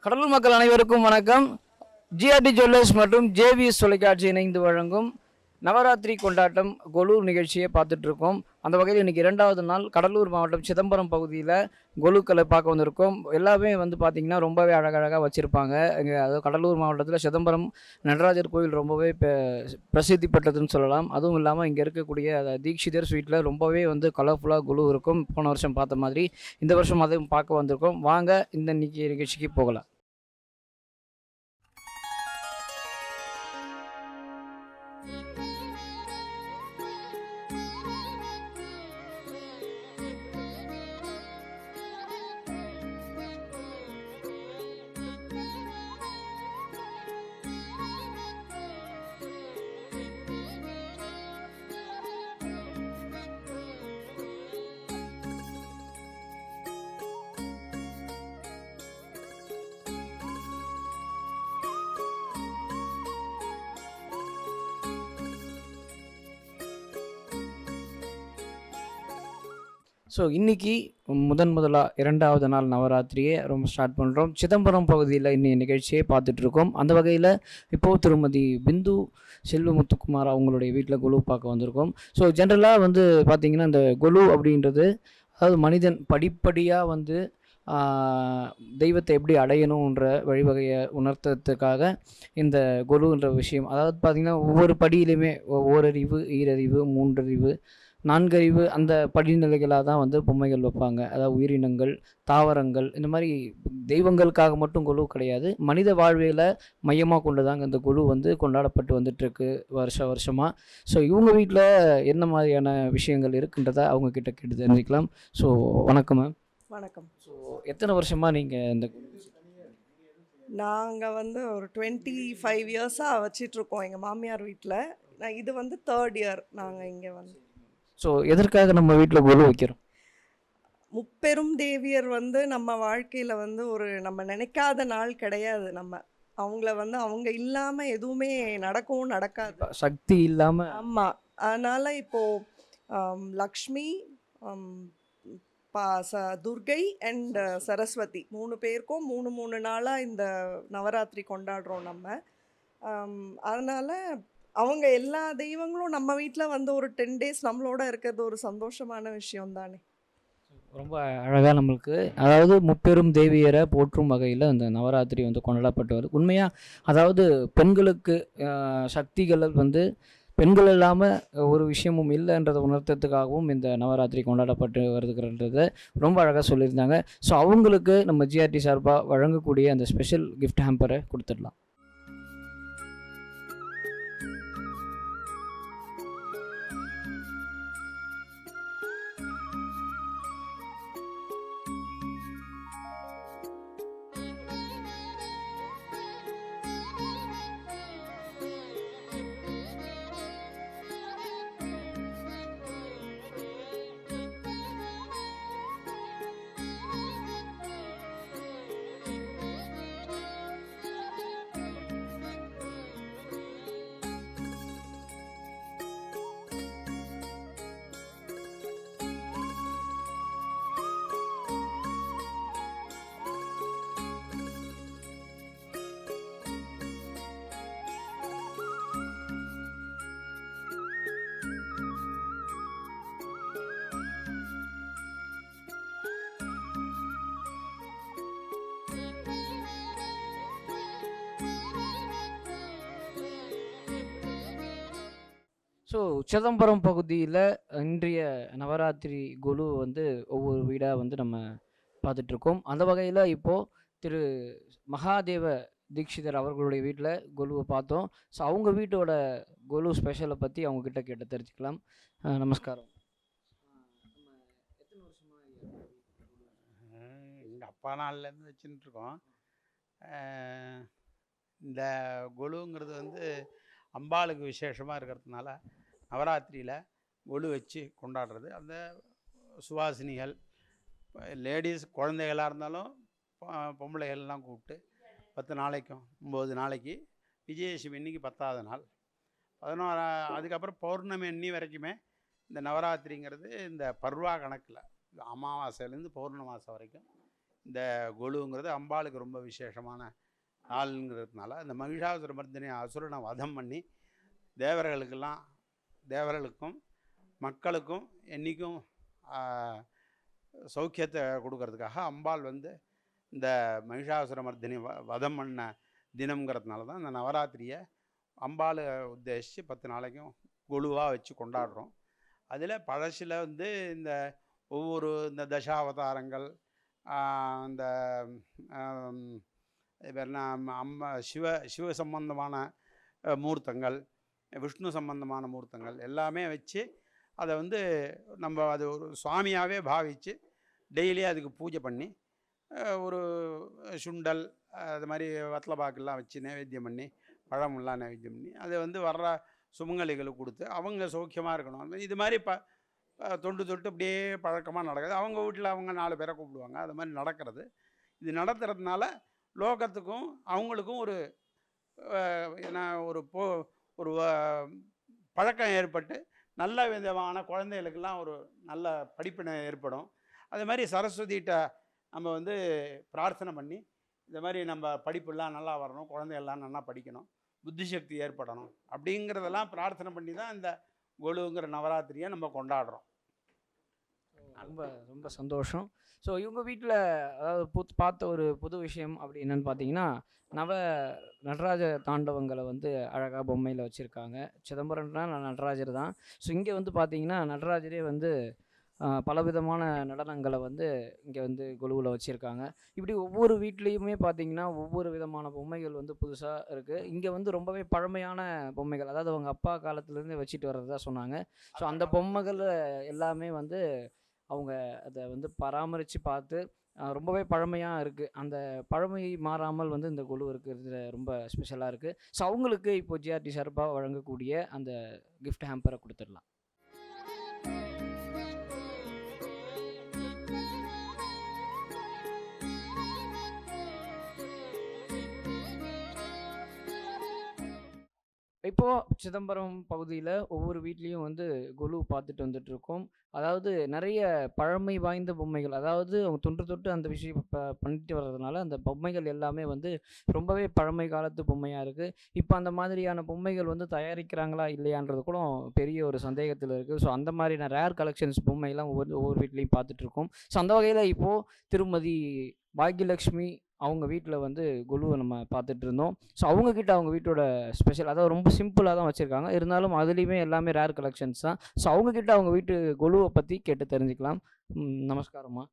கடலூர் மக்கள் அனைவருக்கும் வணக்கம். ஜிஆர்டி ஜுவல்லர்ஸ் மற்றும் ஜேவிஎஸ் தொலைக்காட்சி இணைந்து வழங்கும் நவராத்திரி கொண்டாட்டம் கொலு நிகழ்ச்சியை பார்த்துட்டு இருக்கோம். அந்த வகையில் இன்றைக்கி 2வது நாள் கடலூர் மாவட்டம் சிதம்பரம் பகுதியில் கொலுக்களை பார்க்க வந்திருக்கோம். எல்லாமே பார்த்திங்கன்னா ரொம்பவே அழகழகாக வச்சுருப்பாங்க. இங்கே அதாவது கடலூர் மாவட்டத்தில் சிதம்பரம் நடராஜர் கோயில் ரொம்பவே பிரசித்தி பெற்றதுன்னு சொல்லலாம். அதுவும் இல்லாமல் இங்கே இருக்கக்கூடிய தீக்ஷிதர் ஸ்வீட்டில் ரொம்பவே கலர்ஃபுல்லாக கொலு இருக்கும். போன வருஷம் பார்த்த மாதிரி இந்த வருஷம் அதையும் பார்க்க வந்திருக்கோம். வாங்க இந்த நிகழ்ச்சிக்கு போகலாம். ஸோ இன்றைக்கி முதலாக 2வது நாள் நவராத்திரியை ரொம்ப ஸ்டார்ட் பண்ணுறோம். சிதம்பரம் பகுதியில் இன்னைய நிகழ்ச்சியை பார்த்துட்ருக்கோம். அந்த வகையில் இப்போது திருமதி பிந்து செல்வமுத்துக்குமார் அவங்களுடைய வீட்டில் கொலு பார்க்க வந்திருக்கோம். ஸோ ஜென்ரலாக பார்த்திங்கன்னா இந்த கொலு அப்படின்றது அதாவது மனிதன் படிப்படியாக தெய்வத்தை எப்படி அடையணுன்ற வழிவகையை உணர்த்துறதுக்காக இந்த கொலுன்ற விஷயம். அதாவது பார்த்திங்கன்னா ஒவ்வொரு படியிலையுமே ஓரறிவு, ஈரறிவு, 3 அறிவு, 4 அறிவு அந்த படிநிலைகளாக தான் பொம்மைகள் வைப்பாங்க. அதாவது உயிரினங்கள், தாவரங்கள், இந்த மாதிரி தெய்வங்களுக்காக மட்டும் கொலு கிடையாது. மனித வாழ்வியல மையமாக கொண்டு தாங்க இந்த கொலு கொண்டாடப்பட்டு வந்துட்டுருக்கு வருஷமாக. ஸோ இவங்க வீட்டில் என்ன மாதிரியான விஷயங்கள் இருக்குன்றதை அவங்கக்கிட்ட கேட்டு தெரிஞ்சுக்கலாம். ஸோ வணக்கம் மேம். வணக்கம். ஸோ எத்தனை வருஷமாக நீங்கள் இந்த நாங்கள் ஒரு 25 இயர்ஸாக வச்சிட்ருக்கோம் எங்கள் மாமியார் வீட்டில். இது 3rd இயர் நாங்கள் இங்கே ஸோ எதற்காக நம்ம வீட்டில் கொலு வைக்கிறோம்? முப்பெரும் தேவியர் நம்ம வாழ்க்கையில் ஒரு நம்ம நினைக்காத நாள் கிடையாது. நம்ம அவங்கள அவங்க இல்லாமல் எதுவுமே நடக்கவும் நடக்காது. சக்தி இல்லாமல். ஆமாம். அதனால் இப்போது லக்ஷ்மி, துர்கை அண்ட் சரஸ்வதி 3 பேருக்கும் 3 நாளாக இந்த நவராத்திரி கொண்டாடுறோம் நம்ம. அதனால் அவங்க எல்லா தெய்வங்களும் நம்ம வீட்டில் ஒரு 10 days நம்மளோட இருக்கிறது ஒரு சந்தோஷமான விஷயம் தானே. ரொம்ப அழகாக நம்மளுக்கு அதாவது முப்பெரும் தேவியரை போற்றும் வகையில் இந்த நவராத்திரி கொண்டாடப்பட்டு வருது. உண்மையாக அதாவது பெண்களுக்கு சக்திகள் பெண்கள் இல்லாமல் ஒரு விஷயமும் இல்லைன்றதை உணர்த்துறதுக்காகவும் இந்த நவராத்திரி கொண்டாடப்பட்டு வருதுன்றதை ரொம்ப அழகாக சொல்லியிருந்தாங்க. ஸோ அவங்களுக்கு நம்ம ஜிஆர்டி சார்பாக வழங்கக்கூடிய அந்த ஸ்பெஷல் கிஃப்ட் ஹேம்பரை கொடுத்துடலாம். ஸோ சிதம்பரம் பகுதியில் இன்றைய நவராத்திரி கொலு ஒவ்வொரு வீடாக நம்ம பார்த்துட்ருக்கோம். அந்த வகையில் இப்போது திரு மகாதேவ தீக்ஷிதர் அவர்களுடைய வீட்டில் கொலுவை பார்த்தோம். ஸோ அவங்க வீட்டோட கொலு ஸ்பெஷலை பற்றி அவங்கக்கிட்ட கேட்டு தெரிஞ்சுக்கலாம். நமஸ்காரம். எத்தனை வருஷமாக எங்கள் அப்பா நாள்லேருந்து வச்சுட்டுருக்கோம். இந்த கொலுங்கிறது அம்பாளுக்கு விசேஷமாக இருக்கிறதுனால நவராத்திரியில் கொலு வச்சு கொண்டாடுறது. அந்த சுவாசினிகள், லேடிஸ், குழந்தைகளாக இருந்தாலும் பொம்பளைகள்லாம் கூப்பிட்டு 10 நாளைக்கும் 9 நாளைக்கு விஜயதசமி அன்றைக்கி 10வது நாள் 11 அதுக்கப்புறம் பௌர்ணமி அன்னி வரைக்குமே இந்த நவராத்திரிங்கிறது இந்த பர்வா கணக்கில் அமாவாசையிலேருந்து பௌர்ணமாசை வரைக்கும் இந்த கொலுங்கிறது அம்பாளுக்கு ரொம்ப விசேஷமான நாளுங்கிறதுனால அந்த மகிஷாசுர மர்தினி அசுரனை வதம் பண்ணி தேவர்களுக்கும் மக்களுக்கும் என்றைக்கும் சௌக்கியத்தை கொடுக்கறதுக்காக அம்பாள் வந்து இந்த மகிஷாசுர மர்தினி வதம் பண்ண தினம்ங்கிறதுனால தான் இந்த நவராத்திரியை அம்பாளை உத்தேசித்து 10 நாளைக்கும் கொலுவாக வச்சு கொண்டாடுறோம். அதில் பழசில் வந்து இந்த ஒவ்வொரு இந்த தசாவதாரங்கள், இந்த சிவ சம்பந்தமான மூர்த்தங்கள், விஷ்ணு சம்பந்தமான மூர்த்தங்கள் எல்லாமே வச்சு அதை வந்து நம்ம அது ஒரு சுவாமியாகவே பாவித்து டெய்லி அதுக்கு பூஜை பண்ணி ஒரு சுண்டல் அது மாதிரி வத்தலபாக்கெல்லாம் வச்சு நைவேத்தியம் பண்ணி பழமெல்லாம் நைவேத்தியம் பண்ணி அதை வந்து வர்ற சுமங்கலிகளுக்கு கொடுத்து அவங்க சௌக்கியமாக இருக்கணும். இது மாதிரி தொண்டு தொட்டு அப்படியே பழக்கமாக நடக்குது. அவங்க வீட்டில் அவங்க 4 பேரை கூப்பிடுவாங்க. அது மாதிரி நடக்கிறது. இது நடத்துறதுனால லோகத்துக்கும் அவங்களுக்கும் ஒரு ஒரு பழக்கம் ஏற்பட்டு நல்ல விதமான குழந்தைகளுக்கெல்லாம் ஒரு நல்ல படிப்பினை ஏற்படும். அது மாதிரி சரஸ்வதிகிட்ட நம்ம வந்து பிரார்த்தனை பண்ணி இந்த மாதிரி நம்ம படிப்பெல்லாம் நல்லா வரணும், குழந்தையெல்லாம் நல்லா படிக்கணும், புத்தி சக்தி ஏற்படணும் அப்படிங்கிறதெல்லாம் பிரார்த்தனை பண்ணி தான் இந்த கொலுங்கிற நவராத்திரியை நம்ம கொண்டாடுறோம். ரொம்ப ரொம்ப சந்தோஷம். ஸோ இவங்க வீட்டில் அதாவது பார்த்த ஒரு புது விஷயம் அப்படி என்னன்னு பார்த்தீங்கன்னா, நடராஜ தாண்டவங்களை வந்து அழகாக பொம்மையில் வச்சுருக்காங்க. சிதம்பரம்னா நடராஜர் தான். ஸோ இங்கே வந்து பார்த்தீங்கன்னா நடராஜரே வந்து பலவிதமான நடனங்களை வந்து இங்கே வந்து கொலுவில் வச்சுருக்காங்க. இப்படி ஒவ்வொரு வீட்லேயுமே பார்த்தீங்கன்னா ஒவ்வொரு விதமான பொம்மைகள் வந்து புதுசாக இருக்குது. இங்கே வந்து ரொம்பவே பழமையான பொம்மைகள், அதாவது அவங்க அப்பா காலத்துலேருந்து வச்சுட்டு வர்றதா சொன்னாங்க. ஸோ அந்த பொம்மைகள் எல்லாமே வந்து அவங்க அதை வந்து பராமரித்து பார்த்து ரொம்பவே பழமையாக இருக்குது. அந்த பழமை மாறாமல் வந்து இந்த கொலு இருக்கிறது ரொம்ப ஸ்பெஷலாக இருக்குது. ஸோ அவங்களுக்கு இப்போ ஜிஆர்டி சார்பாக வழங்கக்கூடிய அந்த கிஃப்ட் ஹேம்பரை கொடுத்துடலாம். இப்போது சிதம்பரம் பகுதியில் ஒவ்வொரு வீட்லேயும் வந்து கொலு பார்த்துட்டு வந்துட்டுருக்கோம். அதாவது நிறைய பழமை வாய்ந்த பொம்மைகள், அதாவது அவங்க தொன்று தொட்டு அந்த விஷயம் பண்ணிட்டு வர்றதுனால அந்த பொம்மைகள் எல்லாமே வந்து ரொம்பவே பழமை காலத்து பொம்மையாக இருக்குது. இப்போ அந்த மாதிரியான பொம்மைகள் வந்து தயாரிக்கிறாங்களா இல்லையான்றது கூட பெரிய ஒரு சந்தேகத்தில் இருக்குது. ஸோ அந்த மாதிரியான ரேர் கலெக்ஷன்ஸ் பொம்மைலாம் ஒவ்வொரு வீட்லேயும் பார்த்துட்ருக்கோம். ஸோ அந்த வகையில் இப்போது திருமதி பாக்யலக்ஷ்மி அவங்க வீட்டில் வந்து கொலுவை நம்ம பார்த்துட்டு இருந்தோம். ஸோ அவங்கக்கிட்ட அவங்க வீட்டோட ஸ்பெஷல், அதாவது ரொம்ப சிம்பிளாக தான் வச்சுருக்காங்க, இருந்தாலும் அதுலேயுமே எல்லாமே ரேர் கலெக்ஷன்ஸ் தான். ஸோ அவங்கக்கிட்ட அவங்க வீட்டு கொலுவை பற்றி கேட்டு தெரிஞ்சுக்கலாம். நமஸ்காரம்மா.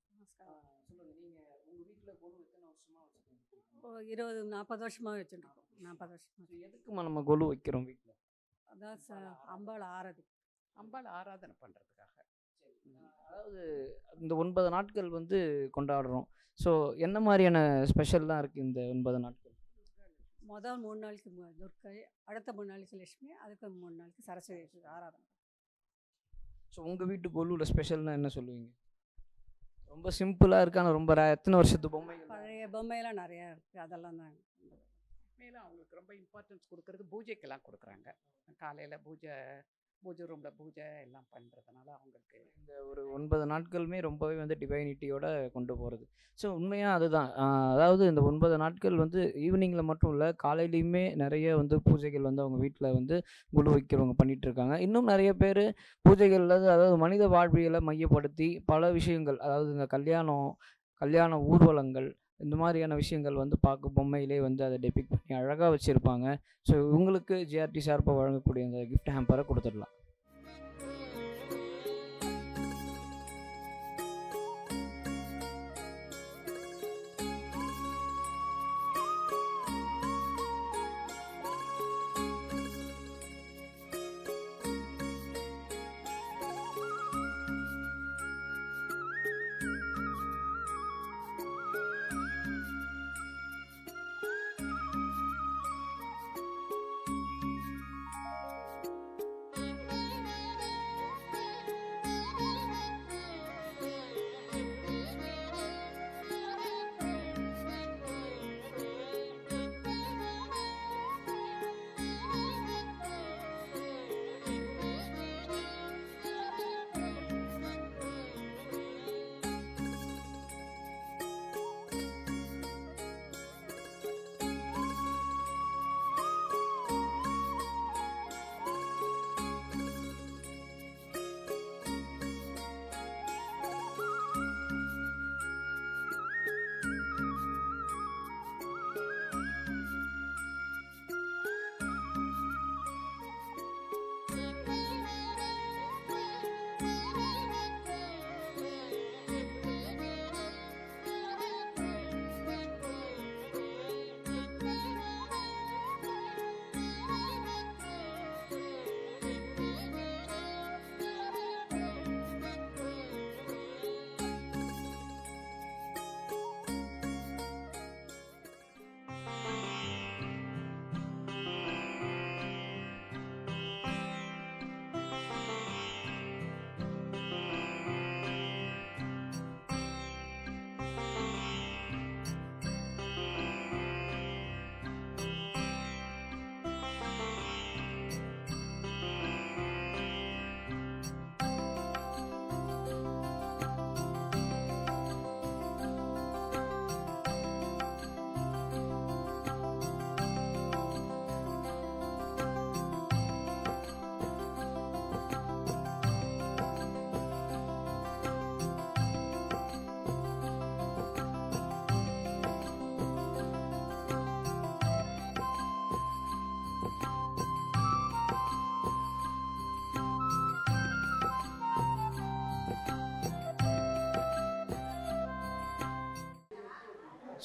சொல்லுங்கள், நீங்கள் உங்கள் வீட்டில் கொலு எத்தனை வருஷமாக வச்சுருக்கீங்க? 20-40 வருஷமாக வச்சுருக்கோம். 40 வருஷமாக. எதுக்குமா நம்ம கொலு வைக்கிறோம் வீட்டில்? அதான் அம்பாள் ஆராதனை பண்ணுறதுக்காக. அதாவது இந்த 9 நாட்கள் வந்து கொண்டாடுறோம். ஸோ என்ன மாதிரியான ஸ்பெஷல்லாம் இருக்குது இந்த 9 நாட்கள்? முதல் 3 நாளைக்கு துர்க்கை, அடுத்த 3 நாளைக்கு லட்சுமி, அதுக்கு 3 நாளைக்கு சரஸ்வதி ஆராதனை. ஸோ உங்கள் வீட்டு கொலுவில் ஸ்பெஷல்னால் என்ன சொல்லுவீங்க? ரொம்ப சிம்பிளாக இருக்கு, ஆனால் ரொம்ப எத்தனை வருஷத்து பொம்மைகள்? பழைய பொம்மையெல்லாம் நிறையா இருக்குது. அதெல்லாம் தான் மேலும் அவங்களுக்கு ரொம்ப இம்பார்ட்டன்ஸ் கொடுக்கறது பூஜைக்கெல்லாம் கொடுக்குறாங்க. காலையில் பூஜை ரூமில் பூஜை எல்லாம் பண்ணுறதுனால அவங்களுக்கு இந்த ஒரு 9 நாட்களுமே ரொம்பவே வந்து டிவைனிட்டியோட கொண்டு போகிறது. ஸோ உண்மையாக அதுதான். அதாவது இந்த 9 நாட்கள் வந்து ஈவினிங்கில் மட்டும் இல்லை, காலையிலையுமே நிறைய வந்து பூஜைகள் வந்து அவங்க வீட்டில் வந்து குழு வைக்கிறவங்க பண்ணிகிட்ருக்காங்க. இன்னும் நிறைய பேர் பூஜைகளில் அதாவது மனித வாழ்வியலை மையப்படுத்தி பல விஷயங்கள், அதாவது இந்த கல்யாண ஊர்வலங்கள், இந்த மாதிரியான விஷயங்கள் வந்து பார்க்க பொம்மையிலே வந்து அதை டெபிக் பண்ணி அழகாக வச்சுருப்பாங்க. ஸோ இவங்களுக்கு ஜிஆர்டி சார்பாக வழங்கக்கூடிய அந்த கிஃப்ட் ஹேம்பரை கொடுத்துடலாம்.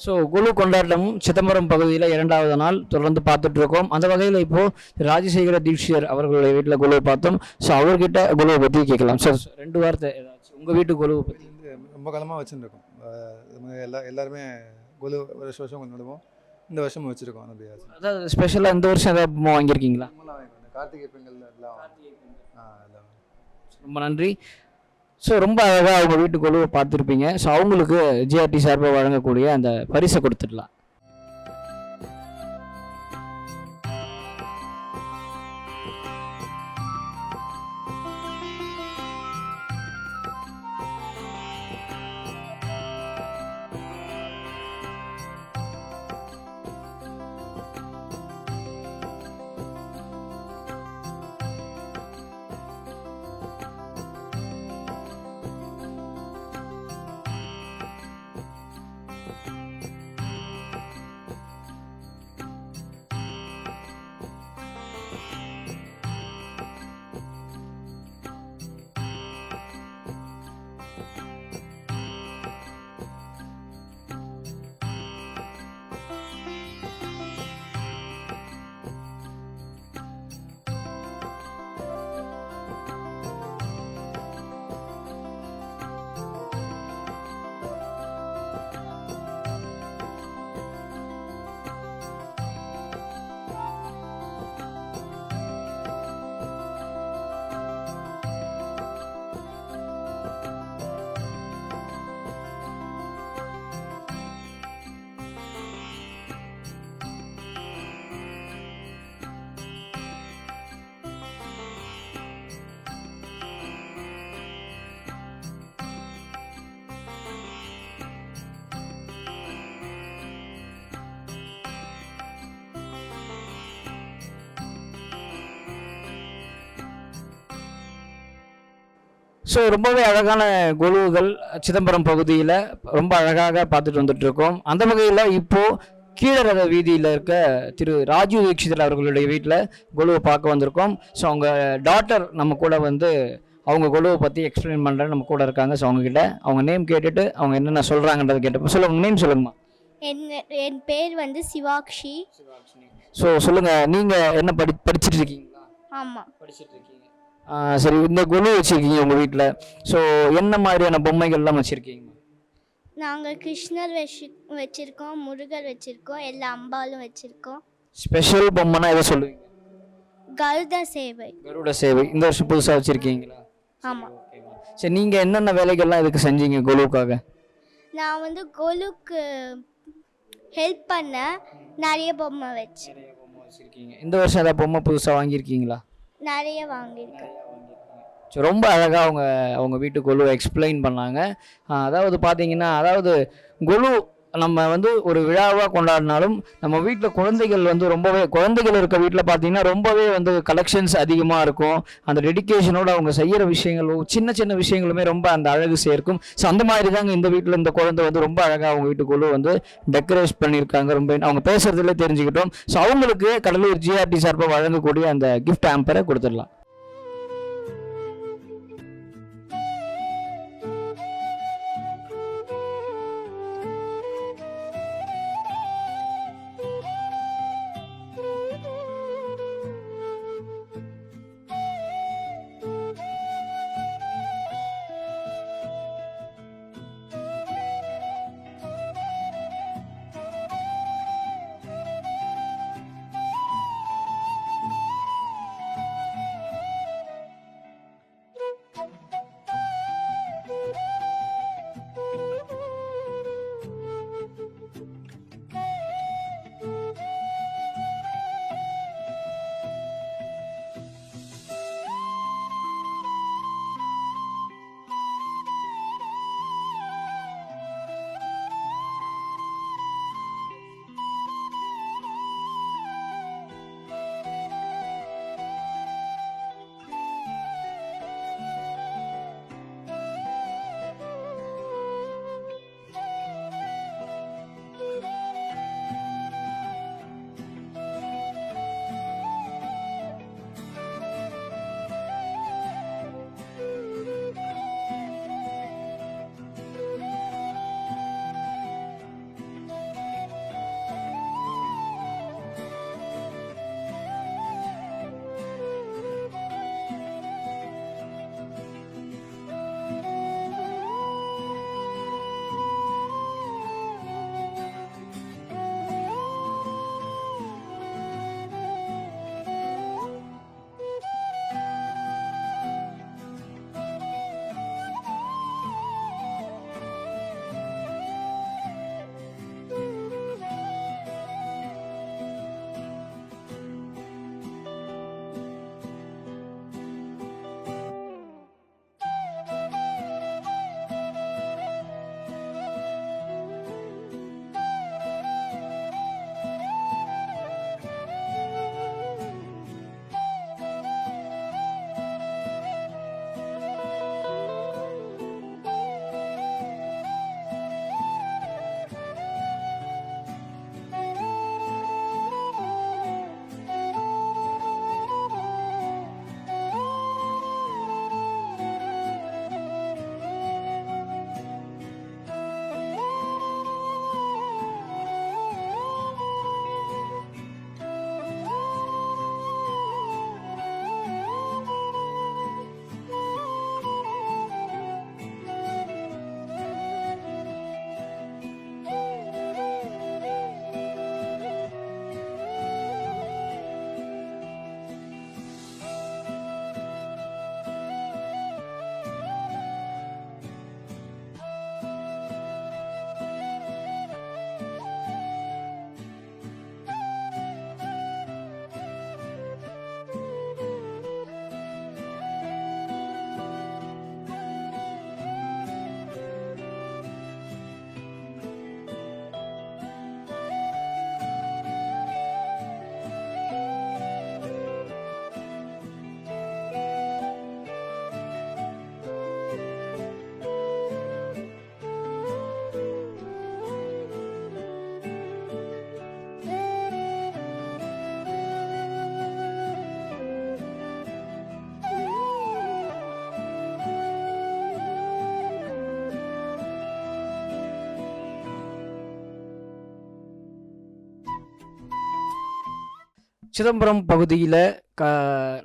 ஸோ குழு கொண்டாட்டம் சிதம்பரம் பகுதியில் 2வது நாள் தொடர்ந்து பார்த்துட்டு இருக்கோம். அந்த வகையில் இப்போது ராஜசேகர தீட்சியர் அவர்களுடைய வீட்டில் குழுவை பார்த்தோம். ஸோ அவர்கிட்ட குழுவை பற்றி கேட்கலாம் சார். 2 வார்த்தை ஏதாச்சும் உங்கள் வீட்டு குழுவை பற்றி. ரொம்ப காலமாக வச்சுருக்கோம். எல்லாருமே குழு வருஷம் கொண்டாடுவோம். இந்த வருஷமும் வச்சுருக்கோம். அதாவது ஸ்பெஷலாக இந்த வருஷம் ஏதாவது பொம்மை வாங்கியிருக்கீங்களா? கார்த்திகை பெண்கள் எல்லாம். ரொம்ப நன்றி. ஸோ ரொம்ப அழகாக அவங்க வீட்டு குழுவை பார்த்துருப்பீங்க. ஸோ அவங்களுக்கு ஜிஆர்டி சார்பாக வழங்கக்கூடிய அந்த பரிசை கொடுத்துடலாம். ஸோ ரொம்பவே அழகான குழுவுகள் சிதம்பரம் பகுதியில் ரொம்ப அழகாக பார்த்துட்டு வந்துட்டுருக்கோம். அந்த வகையில் இப்போது கீழரக வீதியில் இருக்க திரு ராஜு தீட்சிதர் அவர்களுடைய வீட்டில் குழுவை பார்க்க வந்திருக்கோம். ஸோ அவங்க டாட்டர் நம்ம கூட வந்து அவங்க குழுவை பற்றி எக்ஸ்பிளைன் பண்ணுற நம்ம கூட இருக்காங்க. ஸோ அவங்கக்கிட்ட அவங்க நேம் கேட்டுட்டு அவங்க என்னென்ன சொல்கிறாங்கன்றதை கேட்டப்போ சொல்லுங்கள். நேம் சொல்லுங்கம்மா. என் பேர் வந்து சிவாக்ஷி. ஸோ சொல்லுங்கள், நீங்கள் என்ன படிச்சுட்டு இருக்கீங்களா? ஆமாம், படிச்சுட்டு இருக்கீங்க. சரி, இந்த குழு வச்சுருக்கீங்க உங்கள் வீட்டில். ஸோ என்ன மாதிரியான பொம்மைகள்லாம் வச்சுருக்கீங்க? நாங்கள் கிருஷ்ணர் வச்சுருக்கோம், முருகர் வச்சுருக்கோம், எல்லா அம்பாலும் வச்சுருக்கோம். ஸ்பெஷல் பொம்மைனா எதை சொல்லுவீங்க? கருட சேவை. கருட சேவை இந்த வருஷம் புதுசாக வச்சுருக்கீங்களா? ஆமாம். சரி, நீங்கள் என்னென்ன வேலைகள்லாம் இதுக்கு செஞ்சீங்க குழுவுக்காக? நான் வந்து கொலுக்கு ஹெல்ப் பண்ண நிறைய பொம்மை வச்சு. இந்த வருஷம் ஏதாவது பொம்மை புதுசாக வாங்கியிருக்கீங்களா? நிறைய வாங்கியிருக்கேன். ஸோ ரொம்ப அழகாக அவங்க வீட்டு குழுவை எக்ஸ்பிளைன் பண்ணாங்க. அதாவது பார்த்தீங்கன்னா, அதாவது குழு நம்ம வந்து ஒரு விழாவாக கொண்டாடினாலும் நம்ம வீட்டில் குழந்தைகள் வந்து ரொம்பவே குழந்தைகள் இருக்க வீட்டில் பார்த்தீங்கன்னா ரொம்பவே வந்து கலெக்ஷன்ஸ் அதிகமாக இருக்கும். அந்த டெடிக்கேஷனோடு அவங்க செய்கிற விஷயங்களும் சின்ன சின்ன விஷயங்களுமே ரொம்ப அந்த அழகு சேர்க்கும். ஸோ அந்த மாதிரி தாங்க இந்த வீட்டில் இந்த குழந்தை வந்து ரொம்ப அழகாக அவங்க வீட்டுக்குள்ளே வந்து டெக்கரேட் பண்ணியிருக்காங்க. ரொம்ப அவங்க பேசுகிறதுலே தெரிஞ்சுக்கிட்டோம். ஸோ அவங்களுக்கு கடலூர் ஜிஆர்டி சார்பாக வழங்கக்கூடிய அந்த கிஃப்ட் ஆம்பரை கொடுத்துடலாம். சிதம்பரம் பகுதியில்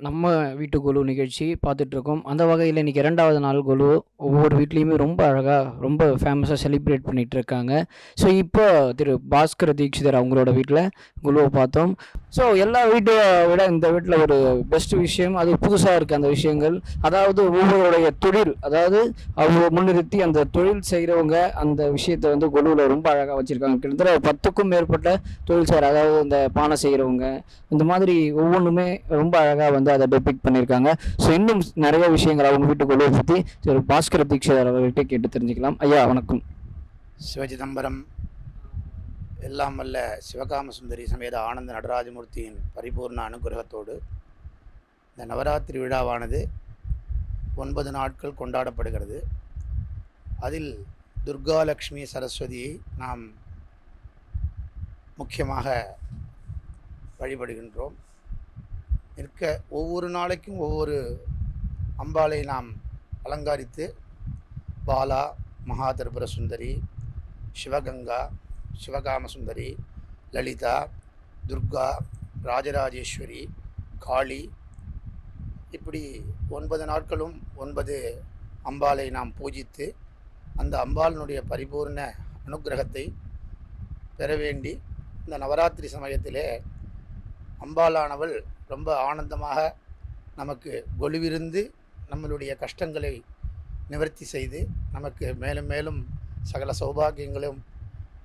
நம்ம வீட்டு குழு நிகழ்ச்சி பார்த்துட்ருக்கோம். அந்த வகையில் இன்றைக்கி 2வது நாள் குழு ஒவ்வொரு வீட்லேயுமே ரொம்ப அழகாக ரொம்ப ஃபேமஸாக செலிப்ரேட் பண்ணிகிட்டு இருக்காங்க. ஸோ இப்போ திரு பாஸ்கர தீட்சிதர் அவங்களோட வீட்டில் குழுவை பார்த்தோம். ஸோ எல்லா வீட்டை விட இந்த வீட்டில் ஒரு பெஸ்ட் விஷயம், அது புதுசாக இருக்குது அந்த விஷயங்கள். அதாவது ஒவ்வொருடைய தொழில், அதாவது அவங்க முன்னிறுத்தி அந்த தொழில் செய்கிறவங்க அந்த விஷயத்தை வந்து குழுவில் ரொம்ப அழகாக வச்சுருக்காங்க. கிட்டத்தட்ட 10க்கும் மேற்பட்ட தொழில் செய்கிற, அதாவது இந்த பானை செய்கிறவங்க, இந்த மாதிரி ஒவ்வொன்றுமே ரொம்ப அழகாக வந்து அதை டெபிக்ட் பண்ணியிருக்காங்க. ஸோ இன்னும் நிறைய விஷயங்கள் அவங்க வீட்டுக்குள்ளே பற்றி திரு பாஸ்கர தீட்சிதர் அவர்கிட்ட கேட்டு தெரிஞ்சுக்கலாம். ஐயா வணக்கம். சிவசிதம்பரம் எல்லாம் வல்ல சிவகாம சுந்தரி சமேத ஆனந்த நடராஜமூர்த்தியின் பரிபூர்ண அனுகிரகத்தோடு இந்த நவராத்திரி விழாவானது 9 நாட்கள் கொண்டாடப்படுகிறது. அதில் துர்கா லக்ஷ்மி சரஸ்வதியை நாம் முக்கியமாக வழிபடுகின்றோம். ஒவ்வொரு நாளைக்கும் ஒவ்வொரு அம்பாளை நாம் அலங்கரித்து பாலா, மகாதிரிபுர சுந்தரி, சிவகங்கா, சிவகாம சுந்தரி, லலிதா, துர்கா, ராஜராஜேஸ்வரி, காளி, இப்படி 9 நாட்களும் 9 அம்பாளை நாம் பூஜித்து அந்த அம்பாளினுடைய பரிபூர்ண அனுக்கிரகத்தை பெற வேண்டி இந்த நவராத்திரி சமயத்திலே அம்பாளானவள் ரொம்ப ஆனந்தமாக நமக்கு கொலுவிருந்து நம்மளுடைய கஷ்டங்களை நிவர்த்தி செய்து நமக்கு மேலும் மேலும் சகல சௌபாகியங்களும்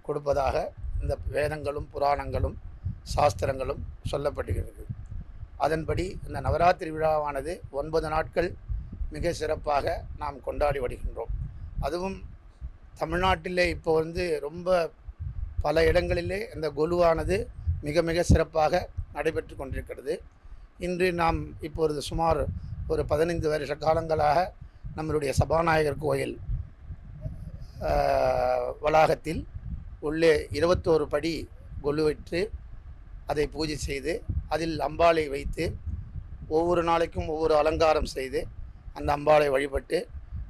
கொடுப்பதாக இந்த வேதங்களும் புராணங்களும் சாஸ்திரங்களும் சொல்லப்படுகிறது. அதன்படி இந்த நவராத்திரி விழாவானது 9 நாட்கள் மிக சிறப்பாக நாம் கொண்டாடி வருகின்றோம். அதுவும் தமிழ்நாட்டிலே இப்போ ரொம்ப பல இடங்களிலே இந்த கொலுவானது மிக மிக சிறப்பாக நடைபெற்று கொண்டிருக்கிறது. இன்று நாம் இப்பொழுது சுமார் ஒரு 15 வருஷ காலங்களாக நம்மளுடைய சபாநாயகர் கோயில் வளாகத்தில் உள்ளே 21 படி கொலுவிட்டு அதை பூஜை செய்து அதில் அம்பாளை வைத்து ஒவ்வொரு நாளைக்கும் ஒவ்வொரு அலங்காரம் செய்து அந்த அம்பாளை வழிபட்டு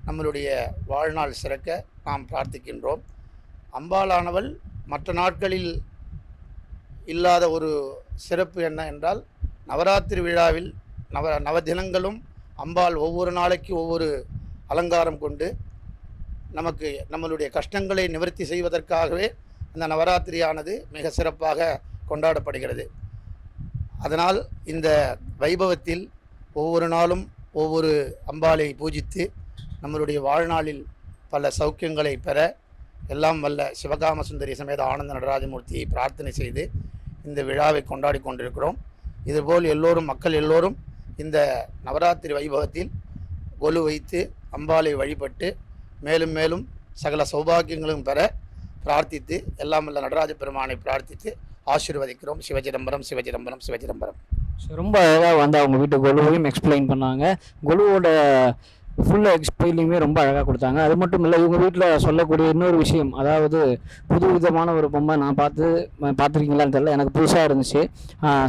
நம்மளுடைய வாழ்நாள் சிறக்க நாம் பிரார்த்திக்கின்றோம். அம்பாளானவள் மற்ற நாட்களில் இல்லாத ஒரு சிறப்பு என்ன என்றால், நவராத்திரி விழாவில் நவதினங்களும் அம்பாள் ஒவ்வொரு நாளைக்கு ஒவ்வொரு அலங்காரம் கொண்டு நமக்கு நம்மளுடைய கஷ்டங்களை நிவர்த்தி செய்வதற்காகவே அந்த நவராத்திரியானது மிக சிறப்பாக கொண்டாடப்படுகிறது. அதனால் இந்த வைபவத்தில் ஒவ்வொரு நாளும் ஒவ்வொரு அம்பாளை பூஜித்து நம்மளுடைய வாழ்நாளில் பல சௌக்கியங்களை பெற எல்லாம் வல்ல சிவகாம சுந்தரி சமேத ஆனந்த நடராஜமூர்த்தியை பிரார்த்தனை செய்து இந்த விழாவை கொண்டாடி கொண்டிருக்கிறோம். இதுபோல் மக்கள் எல்லோரும் இந்த நவராத்திரி வைபவத்தில் கொலு வைத்து அம்பாளை வழிபட்டு மேலும் மேலும் சகல சௌபாகியங்களும் பெற பிரார்த்தித்து எல்லாம் வல்ல நடராஜ பெருமானை பிரார்த்தித்து ஆசீர்வதிக்கிறோம். சிவசிதம்பரம், சிவசிதம்பரம், சிவசிதம்பரம். ரொம்ப அழகாக வந்து அவங்க வீட்டு கொலுவையும் எக்ஸ்பிளைன் பண்ணாங்க. கொலுவோட ஃபுல் எக்ஸ்பிளைனிங்குமே ரொம்ப அழகாக கொடுத்தாங்க. அது மட்டும் இல்லை, இவங்க வீட்டில் சொல்லக்கூடிய இன்னொரு விஷயம், அதாவது புது விதமான ஒரு பொம்மை நான் பார்த்துருக்கீங்களான்னு தெரியல, எனக்கு புதுசாக இருந்துச்சு.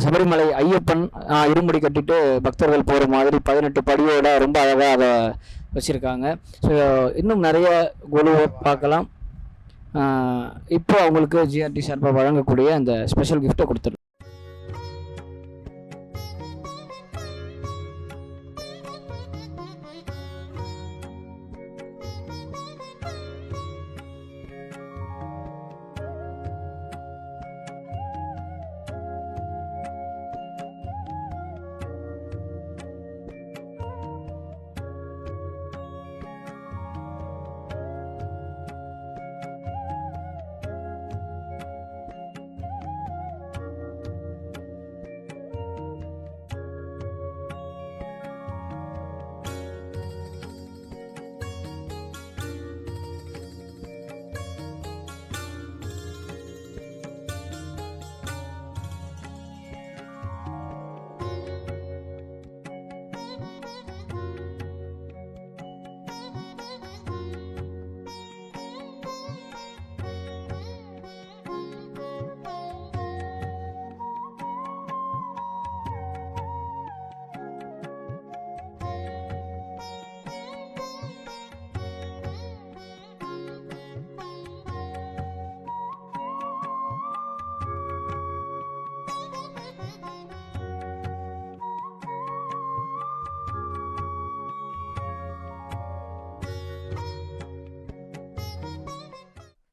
சபரிமலை ஐயப்பன் இருமுடி கட்டிட்டு பக்தர்கள் போகிற மாதிரி 18 படியோட ரொம்ப அழகாக அதை வச்சுருக்காங்க. ஸோ இன்னும் நிறைய கொலுவை பார்க்கலாம். இப்போ அவங்களுக்கு ஜிஆர்டி சார்பாக வழங்கக்கூடிய அந்த ஸ்பெஷல் கிஃப்ட்டை கொடுத்துருக்கோம்.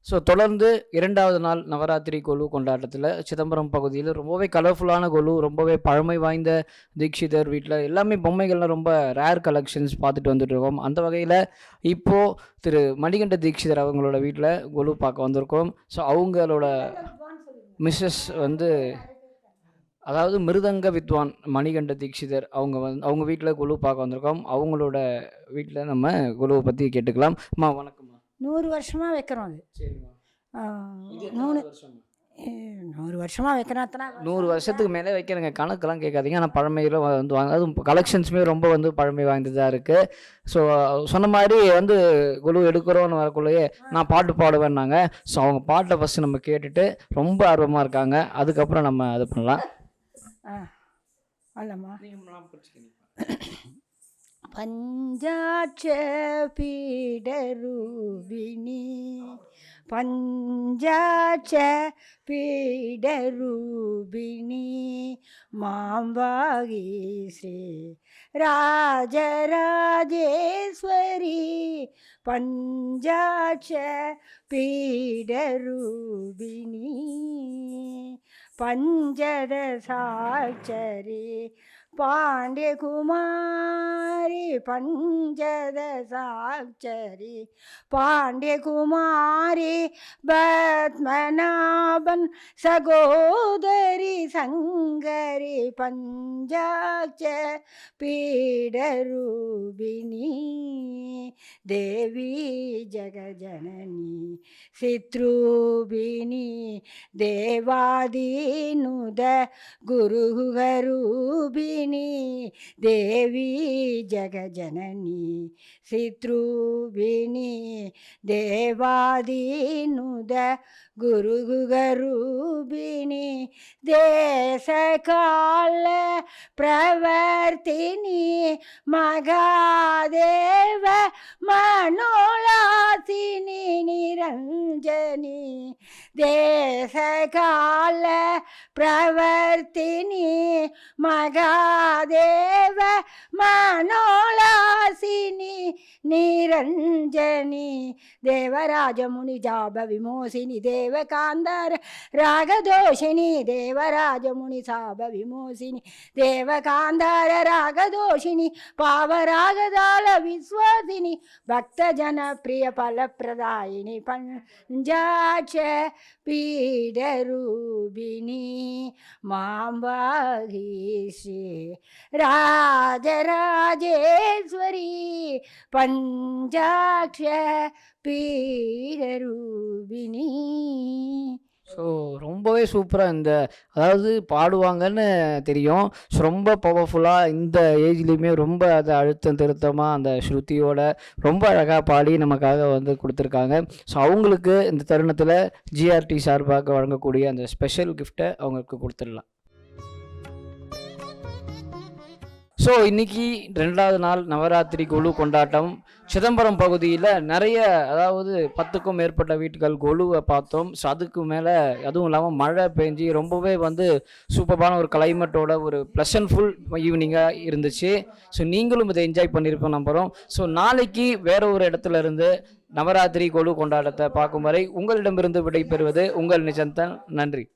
ஸோ தொடர்ந்து 2வது நாள் நவராத்திரி கொலு கொண்டாட்டத்தில் சிதம்பரம் பகுதியில் ரொம்பவே கலர்ஃபுல்லான கொலு, ரொம்பவே பழமை வாய்ந்த தீட்சிதர் வீட்டில் எல்லாமே பொம்மைகள்லாம் ரொம்ப ரேர் கலெக்ஷன்ஸ் பார்த்துட்டு வந்துட்டு இருக்கோம். அந்த வகையில் இப்போது திரு மணிகண்ட தீட்சிதர் அவங்களோட வீட்டில் கொலு பார்க்க வந்திருக்கோம். ஸோ அவங்களோட மிஸ்ஸஸ் வந்து அதாவது மிருதங்க வித்வான் மணிகண்ட தீட்சிதர் அவங்க வீட்டில் கொலு பார்க்க வந்திருக்கோம். அவங்களோட வீட்டில் நம்ம கொலுவை பற்றி கேட்டுக்கலாம். அம்மா வணக்கம்மா. 100 வருஷமாக வைக்கிறோம் அது. சரிம்மா. 100 வருஷமாக வைக்கிறோம். 100 வருஷத்துக்கு மேலே வைக்கிறேங்க, கணக்கெல்லாம் கேட்காதீங்க. ஆனால் பழமையில் வந்து வாங்க, அதுவும் கலெக்ஷன்ஸுமே ரொம்ப வந்து பழமை வாய்ந்ததாக இருக்குது. ஸோ சொன்ன மாதிரி வந்து குழு எடுக்கிறோன்னு வரக்குள்ளேயே நான் பாட்டு பாடுவேன்னாங்க. ஸோ அவங்க பாட்டை ஃபஸ்ட்டு நம்ம கேட்டுட்டு ரொம்ப ஆர்வமாக இருக்காங்க, அதுக்கப்புறம் நம்ம அது பண்ணலாம். அல்லம்மா. பஞ்சாட்ச பீடரூபிணி பஞ்சாட்ச பீடரூபிணி மாம்பாகி ஸ்ரீ ராஜராஜேஸ்வரி பஞ்சாட்ச பீடரூபிணி பஞ்சதசாட்சரி பாண்டியகுமாரி பஞ்சதசாட்சரி பாண்டியகுமாரி பத்மநாபன் சகோதரி சங்கரி பஞ்சாட்ச பீடரூபிணி தேவி ஜகஜனனி சித்ரூபிணி தேவாதீனுத குருகரூபிணி தேவி ஜகஜனனி சித்ரூபிணி தேவாதீனுத குருகுகரூபிணி தேசகால பிரவர்த்தினி மகாதேவ மனோலாசினி நிரஞ்சனி தேசகால பிரவர்த்தினி மகாதேவ மனோலாசினி நிரஞ்சனி தேவராஜமுனி ஜாப விமோசினி தேவகாந்தார ராகதோஷினி தேவராஜமுனி சாப விமோசினி தேவகாந்தார ராகதோஷினி பாவராகதால விஸ்வாசினி பக்தஜன பிரிய பலப்பிரதாயினி பஞ்சாட்ச பீடரூபிணி மாம்பாகி ஸ்ரீ ராஜராஜேஸ்வரி பஞ்சாட்ச பீடரூபிணி. ஸோ ரொம்பவே சூப்பராக அதாவது பாடுவாங்கன்னு தெரியும். ஸோ ரொம்ப பவர்ஃபுல்லாக இந்த ஏஜ்லேயுமே ரொம்ப அதை அழுத்தம் திருத்தமாக அந்த ஸ்ருதியோட ரொம்ப அழகாக பாடி நமக்காக வந்து கொடுத்துருக்காங்க. ஸோ அவங்களுக்கு இந்த தருணத்தில் ஜிஆர்டி சார்பாக வழங்கக்கூடிய அந்த ஸ்பெஷல் கிஃப்ட்டை அவங்களுக்கு கொடுத்துடலாம். ஸோ இன்றைக்கி 2வது நாள் நவராத்திரி கொலு கொண்டாட்டம் சிதம்பரம் பகுதியில் நிறைய, அதாவது 10க்கும் மேற்பட்ட வீட்டுகள் கொலுவை பார்த்தோம். ஸோ அதுக்கு மேலே அதுவும் இல்லாமல் மழை பெஞ்சி ரொம்பவே வந்து சூப்பரான ஒரு கிளைமேட்டோட ஒரு ப்ளசன்ட்ஃபுல் ஈவினிங்காக இருந்துச்சு. ஸோ நீங்களும் இதை என்ஜாய் பண்ணியிருப்போம் நம்புகிறோம். ஸோ நாளைக்கு வேறு ஒரு இடத்துல இருந்து நவராத்திரி கொலு கொண்டாட்டத்தை பார்க்கும் வரை உங்களிடமிருந்து விடைபெறுவது உங்கள் நிஜந்தன். நன்றி.